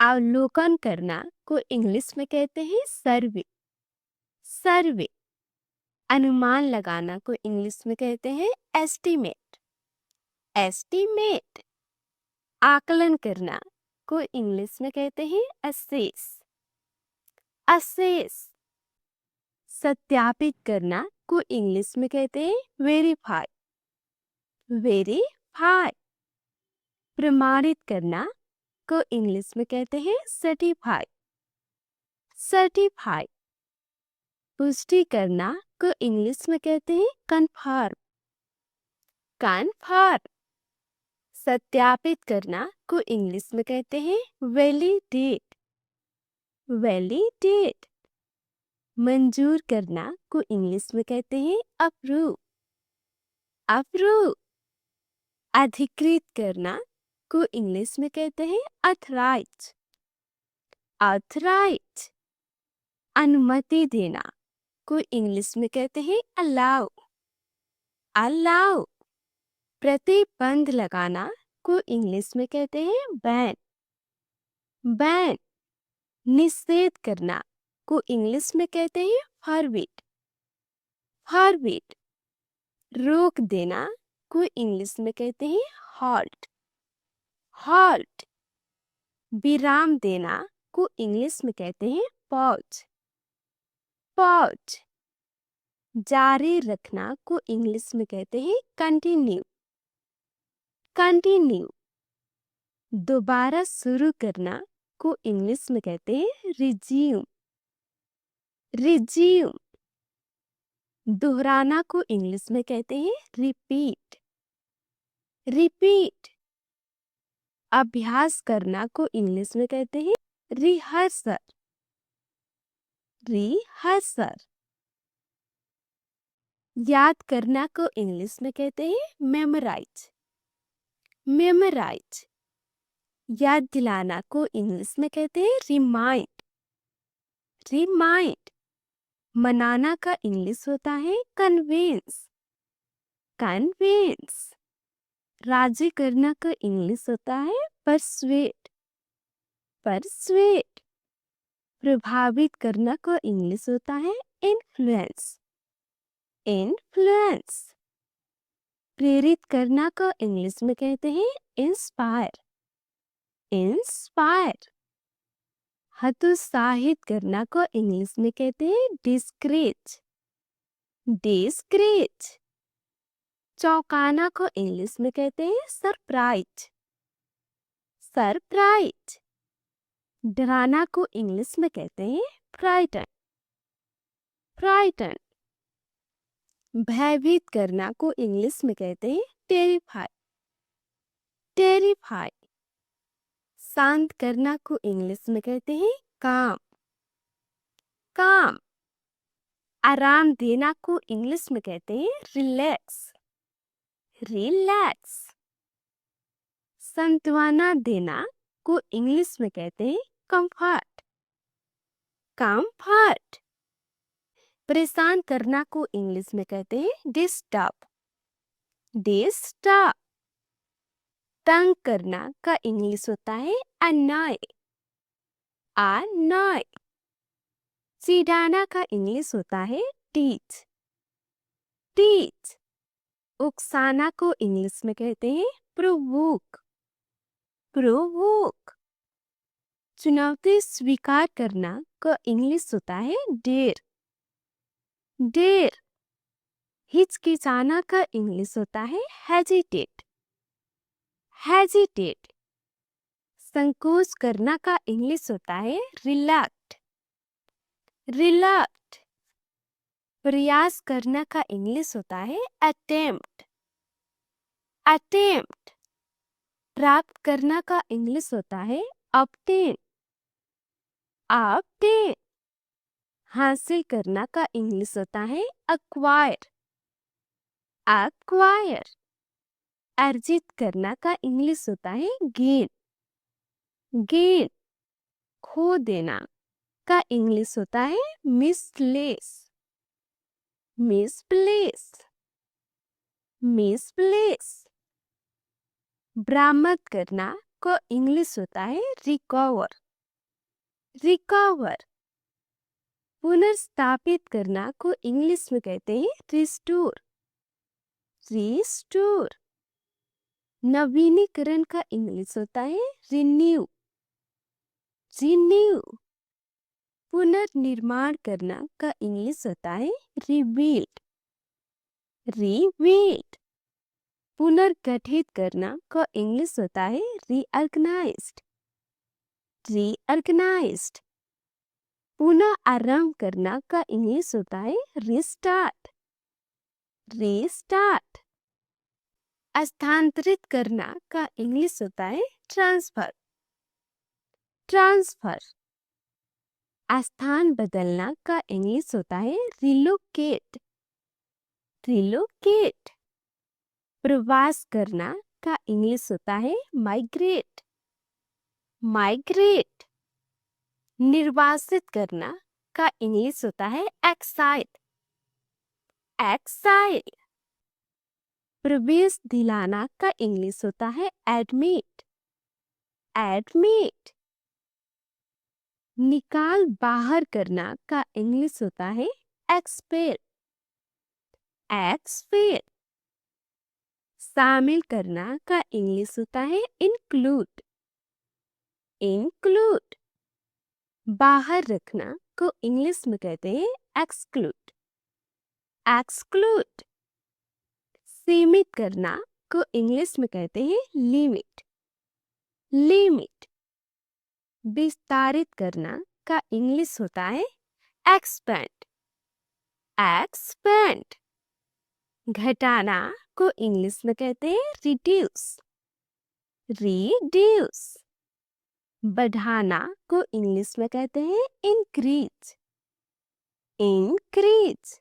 अवलोकन करना को इंग्लिश में कहते हैं सर्वे। सर्वे। अनुमान लगाना को इंग्लिश में कहते हैं एस्टीमेट। एस्टीमेट। आकलन करना को इंग्लिश में कहते हैं असेस। असेस। सत्यापित करना को इंग्लिश में कहते हैं वेरीफाई। वेरीफाई। प्रमाणित करना को इंग्लिश में कहते हैं सर्टिफाई। सर्टिफाई। पुष्टि करना को इंग्लिश में कहते हैं कन्फर्म। कन्फर्म। सत्यापित करना को इंग्लिश में कहते हैं वैलिडेट। वैलिडेट। मंजूर करना को इंग्लिश में कहते हैं अप्रूव। अप्रूव। अधिकृत करना को इंग्लिश में कहते हैं ऑथराइज। ऑथराइज। अनुमति देना को इंग्लिश में कहते हैं अलाउ। अलाउ। प्रतिबंध लगाना को इंग्लिश में कहते हैं बैन। बैन। निषेध करना को इंग्लिश में कहते हैं फॉरबिड। फॉरबिड। रोक देना को इंग्लिश में कहते हैं हॉल्ट। हॉल्ट। विराम देना को इंग्लिश में कहते हैं पॉज। पॉज। जारी रखना को इंग्लिश में कहते हैं कंटिन्यू। कंटिन्यू। दोबारा शुरू करना को इंग्लिश में कहते हैं रिज्यूम। रिज्यूम। दोहराना को इंग्लिश में कहते हैं रिपीट। रिपीट। अभ्यास करना को इंग्लिश में कहते हैं रिहर्सल। रिहर्सल। याद करना को इंग्लिश में कहते हैं मेमोराइज। मेमोराइज। याद दिलाना को इंग्लिश में कहते हैं रिमाइंड। रिमाइंड। मनाना का इंग्लिश होता है कन्विंस। कन्विंस। राजी करना का इंग्लिश होता है परसुएड। परसुएड। प्रभावित करना का इंग्लिश होता है इन्फ्लुएंस। इन्फ्लुएंस। प्रेरित करना का इंग्लिश में कहते हैं इंस्पायर। इंस्पायर। हतोत्साहित करना को इंग्लिश में कहते हैं डिस्करेज। डिस्करेज। चौंकाना को इंग्लिश में कहते हैं सरप्राइज। सरप्राइज। डराना को इंग्लिश में कहते हैं फ्राइटन। फ्राइटन। भयभीत करना को इंग्लिश में कहते हैं टेरिफाई। टेरिफाई। शांत करना को इंग्लिश में कहते हैं काम। काम। आराम देना को इंग्लिश में कहते हैं रिलैक्स। रिलैक्स। सांत्वना देना को इंग्लिश में कहते हैं कंफर्ट। कंफर्ट। परेशान करना को इंग्लिश में कहते हैं डिस्टर्ब। डिस्टर्ब। तंग करना का इंग्लिश होता है अनॉय। अनॉय। चिढ़ाना का इंग्लिश होता है टीच। टीच। उकसाना को इंग्लिश में कहते हैं प्रोवोक। प्रोवोक। चुनौती स्वीकार करना का इंग्लिश होता है डेयर। डेयर। हिचकिचाना का इंग्लिश होता है हेजिटेट। हेजिटेट। संकोच करना का इंग्लिश होता है रिलैक्ट। रिलैक्ट। प्रयास करना का इंग्लिश होता है अटेम्प्ट। अटेम्प्ट। प्राप्त करना का इंग्लिश होता है ऑब्टेन। ऑब्टेन। हासिल करना का इंग्लिश होता है अक्वायर। अक्वायर। अर्जित करना का इंग्लिश होता है गेन। गेन। खो देना का इंग्लिश होता है मिसप्लेस। मिसप्लेस। मिसप्लेस। बरामद करना का इंग्लिश होता है रिकवर। रिकवर। पुनर्स्थापित करना को इंग्लिश में कहते हैं रिस्टोर। रिस्टोर। नवीनीकरण का इंग्लिश होता है रिन्यू। रिन्यू। पुनर्निर्माण करना का इंग्लिश होता है रिबिल्ड। रिबिल्ड। पुनर्गठित करना का इंग्लिश होता है रीऑर्गेनाइज्ड। रीऑर्गेनाइज्ड। पुनः आरंभ करना का इंग्लिश होता है रीस्टार्ट। रीस्टार्ट। स्थानांतरित करना का इंग्लिश होता है ट्रांसफर। ट्रांसफर। स्थान बदलना का इंग्लिश होता है रिलोकेट। रिलोकेट। प्रवास करना का इंग्लिश होता है माइग्रेट। माइग्रेट। निर्वासित करना का इंग्लिश होता है एक्साइल। एक्साइल। प्रवेश दिलाना का इंग्लिश होता है एडमिट। एडमिट। निकाल बाहर करना का इंग्लिश होता है एक्सपेल। एक्सपेल। शामिल करना का इंग्लिश होता है इंक्लूड। इंक्लूड। बाहर रखना को इंग्लिश में कहते हैं एक्सक्लूड। एक्सक्लूड। सीमित करना को इंग्लिश में कहते हैं लिमिट। लिमिट। विस्तारित करना का इंग्लिश होता है एक्सपेंड। एक्सपेंड। घटाना को इंग्लिश में कहते हैं रिड्यूस। रिड्यूस। बढ़ाना को इंग्लिश में कहते हैं इंक्रीज। इंक्रीज।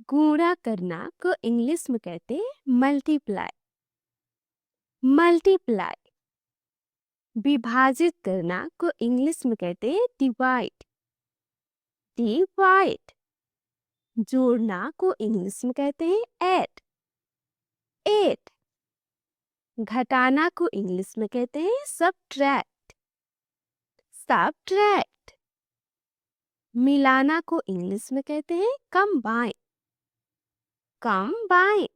गुणा करना को इंग्लिश में कहते हैं मल्टीप्लाई। मल्टीप्लाई। विभाजित करना को इंग्लिश में कहते हैं डिवाइड। डिवाइड। जोड़ना को इंग्लिश में कहते हैं ऐड। ऐड। घटाना को इंग्लिश में कहते हैं सबट्रैक्ट। सबट्रैक्ट। मिलाना को इंग्लिश में कहते हैं कंबाइन। कंबाइन।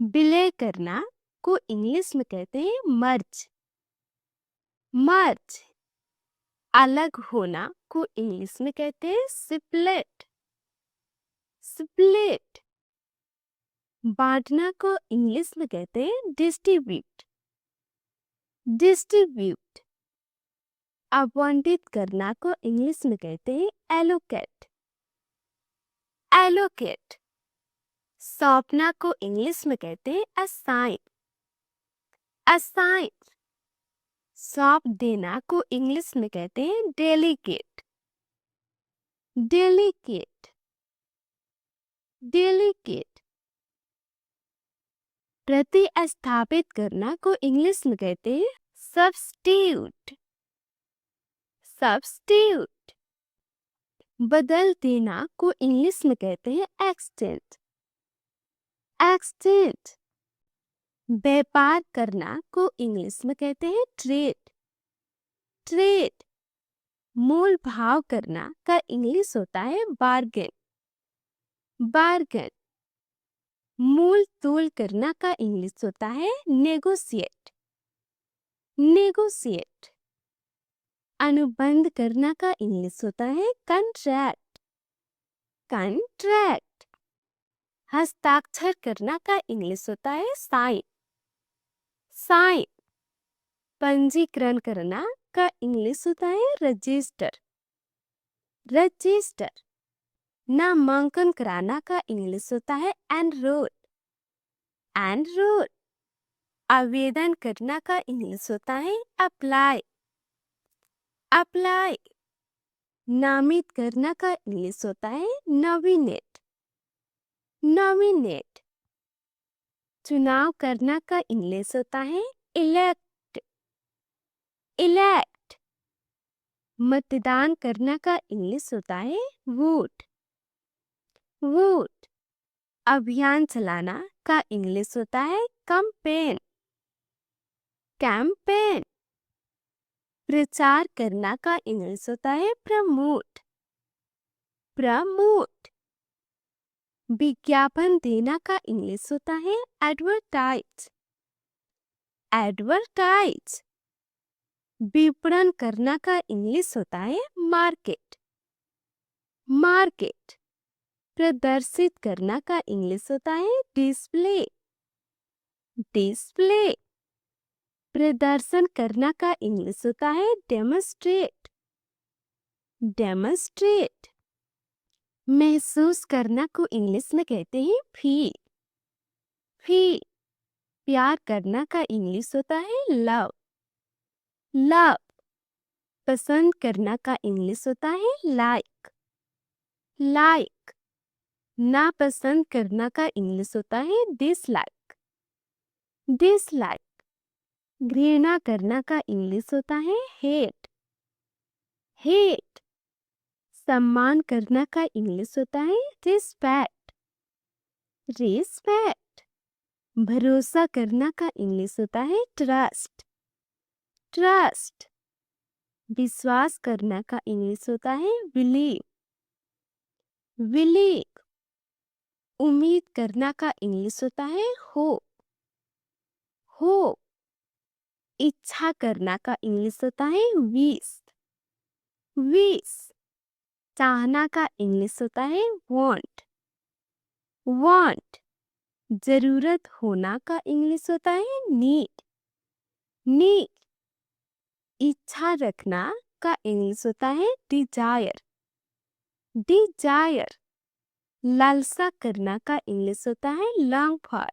विलय करना को इंग्लिश में कहते हैं मर्ज। मर्ज। अलग होना को इंग्लिश में कहते हैं स्प्लिट। स्प्लिट। बांटना को इंग्लिश में कहते हैं डिस्ट्रीब्यूट। डिस्ट्रीब्यूट। आवंटित करना को इंग्लिश में कहते हैं एलोकेट। एलोकेट। सौंपना को इंग्लिश में कहते हैं असाइन। असाइन। सौंप देना को इंग्लिश में कहते हैं डेलीगेट। डेलीगेट। डेलीगेट। प्रतिस्थापित करना को इंग्लिश में कहते हैं सब्स्टिट्यूट। सब्स्टिट्यूट। बदल देना को इंग्लिश में कहते हैं एक्सचेंज। एक्सचेंज। व्यापार करना को इंग्लिश में कहते हैं ट्रेड। ट्रेड। मोल भाव करना का इंग्लिश होता है बार्गेन। बार्गेन। मोल तोल करना का इंग्लिश होता है नेगोशिएट। नेगोशिएट। अनुबंध करना का इंग्लिश होता है कंट्रैक्ट। कंट्रैक्ट। हस्ताक्षर करना का इंग्लिश होता है साइन। साइन। पंजीकरण करना का इंग्लिश होता है रजिस्टर। रजिस्टर। नामांकन कराना का इंग्लिश होता है एनरोल। एनरोल। आवेदन करना का इंग्लिश होता है अप्लाई। अप्लाई। नामित करना का इंग्लिश होता है नॉमिनेट। नॉमिनेट। चुनाव करना का इंग्लिश होता है इलेक्ट। इलेक्ट। मतदान करना का इंग्लिश होता है वोट। वोट। अभियान चलाना का इंग्लिश होता है कैंपेन। कैंपेन। प्रचार करना का इंग्लिश होता है प्रमोट। प्रमोट। विज्ञापन देना का इंग्लिश होता है एडवर्टाइज। एडवर्टाइज। विपणन करना का इंग्लिश होता है मार्केट। मार्केट। प्रदर्शित करना का इंग्लिश होता है डिस्प्ले। डिस्प्ले। प्रदर्शन करना का इंग्लिश होता है डेमोन्स्ट्रेट। डेमोन्स्ट्रेट। महसूस करना को इंग्लिश में कहते हैं फील। फील। प्यार करना का इंग्लिश होता है लव। लव। पसंद करना का इंग्लिश होता है लाइक। लाइक। नापसंद करना का इंग्लिश होता है डिसलाइक। डिसलाइक। घृणा करना का इंग्लिश होता है हेट। हेट। सम्मान करना का इंग्लिश होता है रिस्पेक्ट। रिस्पेक्ट। भरोसा करना का इंग्लिश होता है ट्रस्ट। ट्रस्ट। विश्वास करना का इंग्लिश होता है बिलीव। बिलीव। उम्मीद करना का इंग्लिश होता है होप। होप। इच्छा करना का इंग्लिश होता है विश। विश। चाहना का इंग्लिश होता है वांट। वांट। जरूरत होना का इंग्लिश होता है नीड। नीड। इच्छा रखना का इंग्लिश होता है डिजायर। डिजायर। लालसा करना का इंग्लिश होता है लॉन्ग फॉर।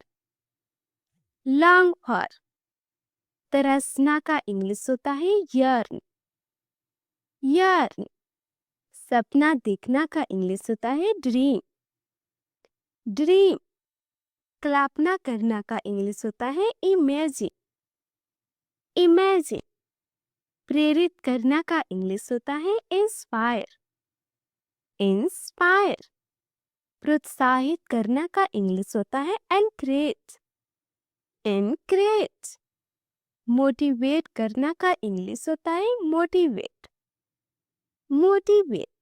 Long for. तरसना का इंग्लिश होता है यर्न। यर्न। सपना देखना का इंग्लिश होता है ड्रीम। ड्रीम। कल्पना करना का इंग्लिश होता है इमेजिन। इमेजिन। प्रेरित करना का इंग्लिश होता है इंस्पायर। इंस्पायर। प्रोत्साहित करना का इंग्लिश होता है एनकरेज। एनकरेज। मोटिवेट करना का इंग्लिश होता है मोटिवेट। मोटिवेट।